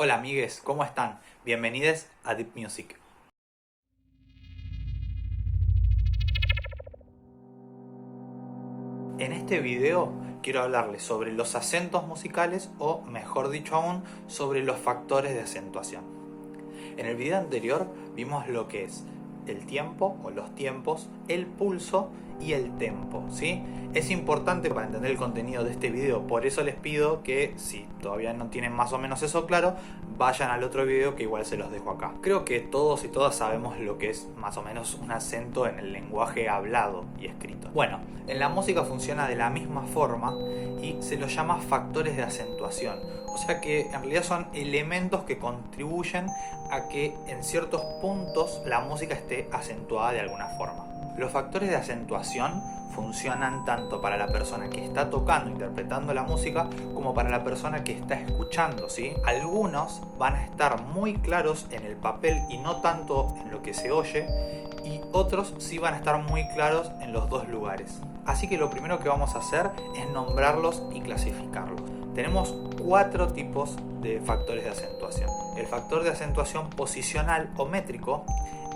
Hola amigues, ¿cómo están? Bienvenidos a Deep Music. En este video quiero hablarles sobre los acentos musicales o, mejor dicho aún, sobre los factores de acentuación. En el video anterior vimos lo que es el tiempo o los tiempos, el pulso y el tempo, ¿sí? Es importante para entender el contenido de este video, por eso les pido que si todavía no tienen más o menos eso claro, vayan al otro video que igual se los dejo acá. Creo que todos y todas sabemos lo que es más o menos un acento en el lenguaje hablado y escrito. Bueno, en la música funciona de la misma forma y se los llama factores de acentuación. O sea que en realidad son elementos que contribuyen a que en ciertos puntos la música esté acentuada de alguna forma. Los factores de acentuación funcionan tanto para la persona que está tocando, interpretando la música, como para la persona que está escuchando, ¿sí? Algunos van a estar muy claros en el papel y no tanto en lo que se oye, y otros sí van a estar muy claros en los dos lugares. Así que lo primero que vamos a hacer es nombrarlos y clasificarlos. Tenemos 4 tipos de factores de acentuación. El factor de acentuación posicional o métrico,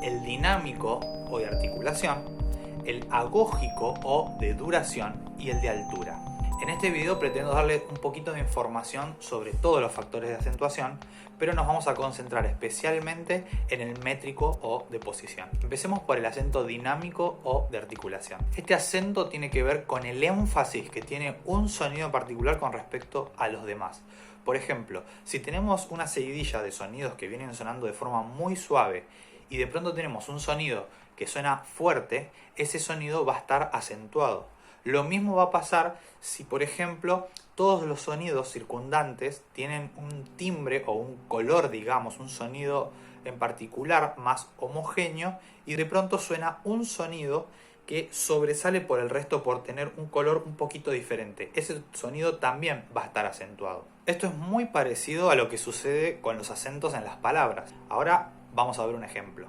el dinámico o de articulación, el agógico o de duración y el de altura. En este video pretendo darles un poquito de información sobre todos los factores de acentuación, pero nos vamos a concentrar especialmente en el métrico o de posición. Empecemos por el acento dinámico o de articulación. Este acento tiene que ver con el énfasis que tiene un sonido en particular con respecto a los demás. Por ejemplo, si tenemos una seguidilla de sonidos que vienen sonando de forma muy suave y de pronto tenemos un sonido que suena fuerte, ese sonido va a estar acentuado. Lo mismo va a pasar si, por ejemplo, todos los sonidos circundantes tienen un timbre o un color, digamos, un sonido en particular más homogéneo y de pronto suena un sonido que sobresale por el resto por tener un color un poquito diferente. Ese sonido también va a estar acentuado. Esto es muy parecido a lo que sucede con los acentos en las palabras. Ahora vamos a ver un ejemplo.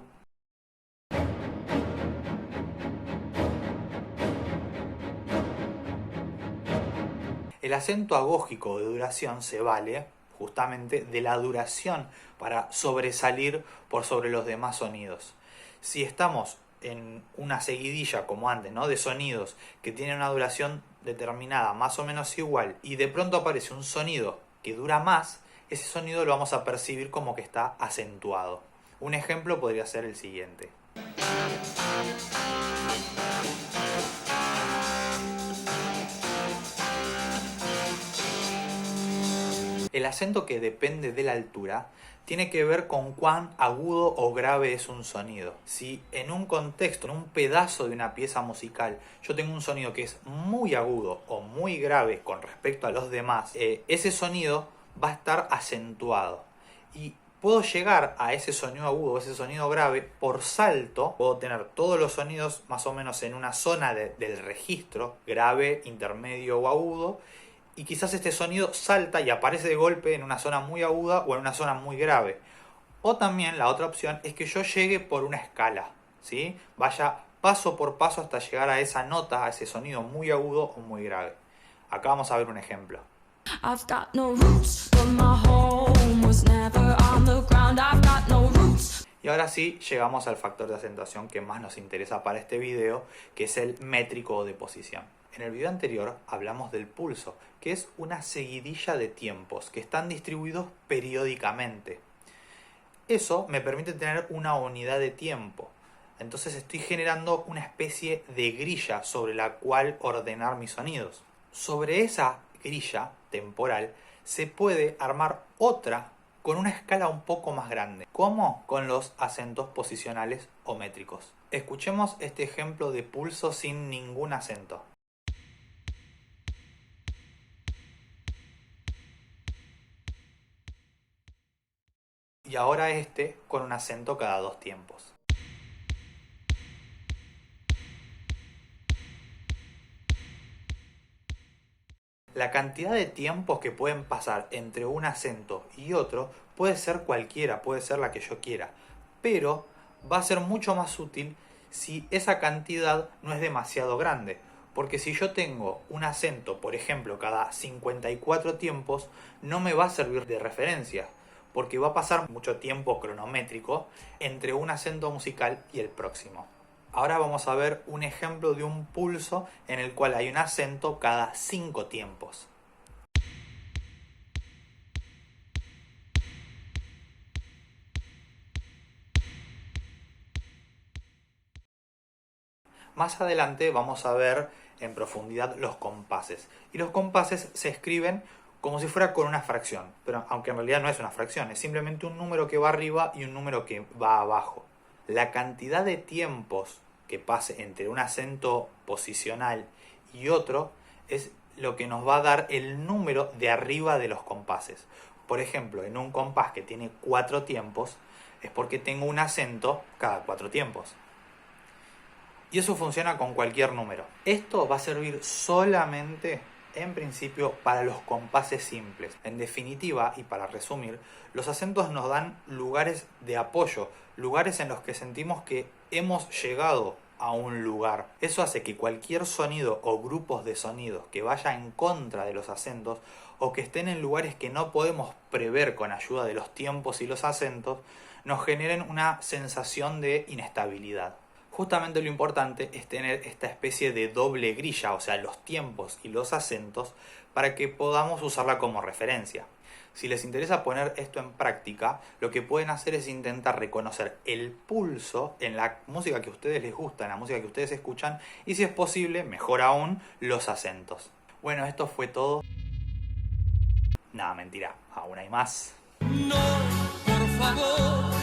El acento agógico de duración se vale justamente de la duración para sobresalir por sobre los demás sonidos. Si estamos en una seguidilla como antes, ¿no?, de sonidos que tienen una duración determinada más o menos igual y de pronto aparece un sonido que dura más, ese sonido lo vamos a percibir como que está acentuado. Un ejemplo podría ser el siguiente. El acento que depende de la altura tiene que ver con cuán agudo o grave es un sonido. Si en un contexto, en un pedazo de una pieza musical, yo tengo un sonido que es muy agudo o muy grave con respecto a los demás, ese sonido va a estar acentuado. Y puedo llegar a ese sonido agudo o ese sonido grave por salto. Puedo tener todos los sonidos más o menos en una zona del registro, grave, intermedio o agudo, y quizás este sonido salta y aparece de golpe en una zona muy aguda o en una zona muy grave. O también la otra opción es que yo llegue por una escala, ¿sí? Vaya paso por paso hasta llegar a esa nota, a ese sonido muy agudo o muy grave. Acá vamos a ver un ejemplo. I've got no roots, but my home was never on the ground. I've got no roots. Y ahora sí llegamos al factor de acentuación que más nos interesa para este video, que es el métrico o de posición. En el video anterior hablamos del pulso, que es una seguidilla de tiempos que están distribuidos periódicamente. Eso me permite tener una unidad de tiempo. Entonces estoy generando una especie de grilla sobre la cual ordenar mis sonidos. Sobre esa grilla temporal se puede armar otra con una escala un poco más grande. ¿Cómo? Con los acentos posicionales o métricos. Escuchemos este ejemplo de pulso sin ningún acento. Y ahora este con un acento cada 2 tiempos. La cantidad de tiempos que pueden pasar entre un acento y otro puede ser cualquiera, puede ser la que yo quiera, pero va a ser mucho más útil si esa cantidad no es demasiado grande. Porque si yo tengo un acento, por ejemplo, cada 54 tiempos, no me va a servir de referencia. porque va a pasar mucho tiempo cronométrico entre un acento musical y el próximo. Ahora vamos a ver un ejemplo de un pulso en el cual hay un acento cada 5 tiempos. Más adelante vamos a ver en profundidad los compases. Y los compases se escriben como si fuera con una fracción, pero aunque en realidad no es una fracción, es simplemente un número que va arriba y un número que va abajo. La cantidad de tiempos que pase entre un acento posicional y otro es lo que nos va a dar el número de arriba de los compases. Por ejemplo, en un compás que tiene 4 tiempos, es porque tengo un acento cada 4 tiempos. Y eso funciona con cualquier número. Esto va a servir solamente, en principio, para los compases simples. En definitiva, y para resumir, los acentos nos dan lugares de apoyo, lugares en los que sentimos que hemos llegado a un lugar. Eso hace que cualquier sonido o grupos de sonidos que vaya en contra de los acentos o que estén en lugares que no podemos prever con ayuda de los tiempos y los acentos, nos generen una sensación de inestabilidad. Justamente lo importante es tener esta especie de doble grilla, o sea, los tiempos y los acentos, para que podamos usarla como referencia. Si les interesa poner esto en práctica, lo que pueden hacer es intentar reconocer el pulso en la música que a ustedes les gusta, en la música que ustedes escuchan, y si es posible, mejor aún, los acentos. Bueno, esto fue todo. Nada, mentira, aún hay más. No, por favor.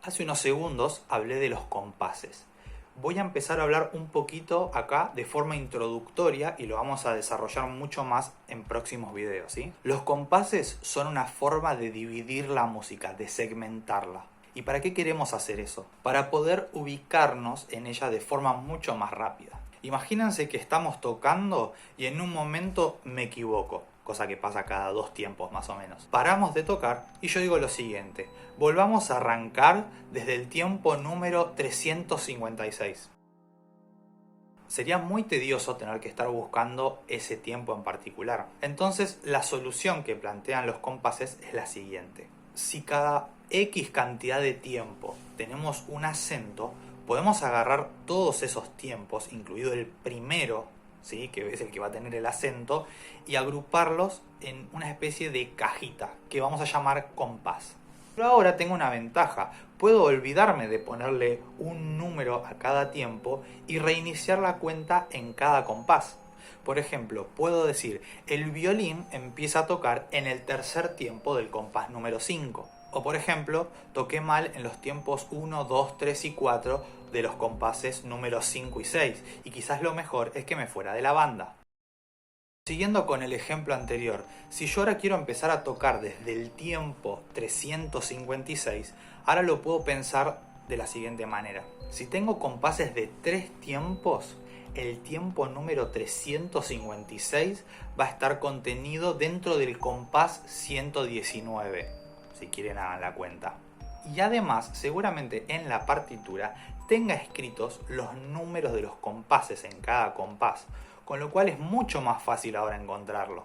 Hace unos segundos hablé de los compases. Voy a empezar a hablar un poquito acá de forma introductoria y lo vamos a desarrollar mucho más en próximos videos, ¿sí? Los compases son una forma de dividir la música, de segmentarla. ¿Y para qué queremos hacer eso? Para poder ubicarnos en ella de forma mucho más rápida. Imagínense que estamos tocando y en un momento me equivoco, cosa que pasa cada 2 tiempos más o menos. Paramos de tocar y yo digo lo siguiente: volvamos a arrancar desde el tiempo número 356. Sería muy tedioso tener que estar buscando ese tiempo en particular. Entonces, la solución que plantean los compases es la siguiente. Si cada X cantidad de tiempo tenemos un acento, podemos agarrar todos esos tiempos, incluido el primero, ¿sí?, que es el que va a tener el acento, y agruparlos en una especie de cajita que vamos a llamar compás. Pero ahora tengo una ventaja: puedo olvidarme de ponerle un número a cada tiempo y reiniciar la cuenta en cada compás. Por ejemplo, puedo decir: el violín empieza a tocar en el tercer tiempo del compás número 5. O por ejemplo, toqué mal en los tiempos 1, 2, 3 y 4 de los compases números 5 y 6, y quizás lo mejor es que me fuera de la banda. Siguiendo con el ejemplo anterior, si yo ahora quiero empezar a tocar desde el tiempo 356, ahora lo puedo pensar de la siguiente manera. Si tengo compases de 3 tiempos, el tiempo número 356 va a estar contenido dentro del compás 119, si quieren hagan la cuenta. Y además, seguramente en la partitura tenga escritos los números de los compases en cada compás, con lo cual es mucho más fácil ahora encontrarlo.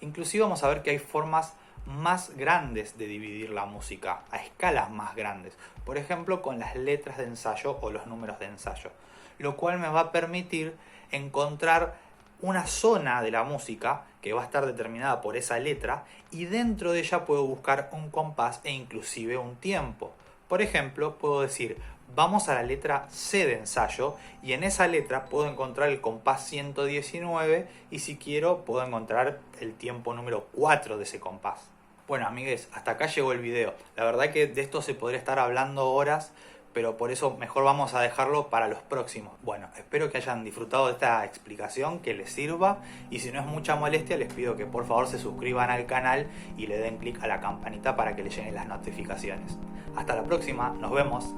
Inclusive vamos a ver que hay formas más grandes de dividir la música, a escalas más grandes, por ejemplo con las letras de ensayo o los números de ensayo, lo cual me va a permitir encontrar una zona de la música que va a estar determinada por esa letra, y dentro de ella puedo buscar un compás e inclusive un tiempo. Por ejemplo, puedo decir: vamos a la letra C de ensayo, y en esa letra puedo encontrar el compás 119, y si quiero puedo encontrar el tiempo número 4 de ese compás. Bueno, amigues, hasta acá llegó el video. La verdad que de esto se podría estar hablando horas, pero por eso mejor vamos a dejarlo para los próximos. Bueno, espero que hayan disfrutado de esta explicación, que les sirva, y si no es mucha molestia les pido que por favor se suscriban al canal y le den clic a la campanita para que les lleguen las notificaciones. Hasta la próxima, nos vemos.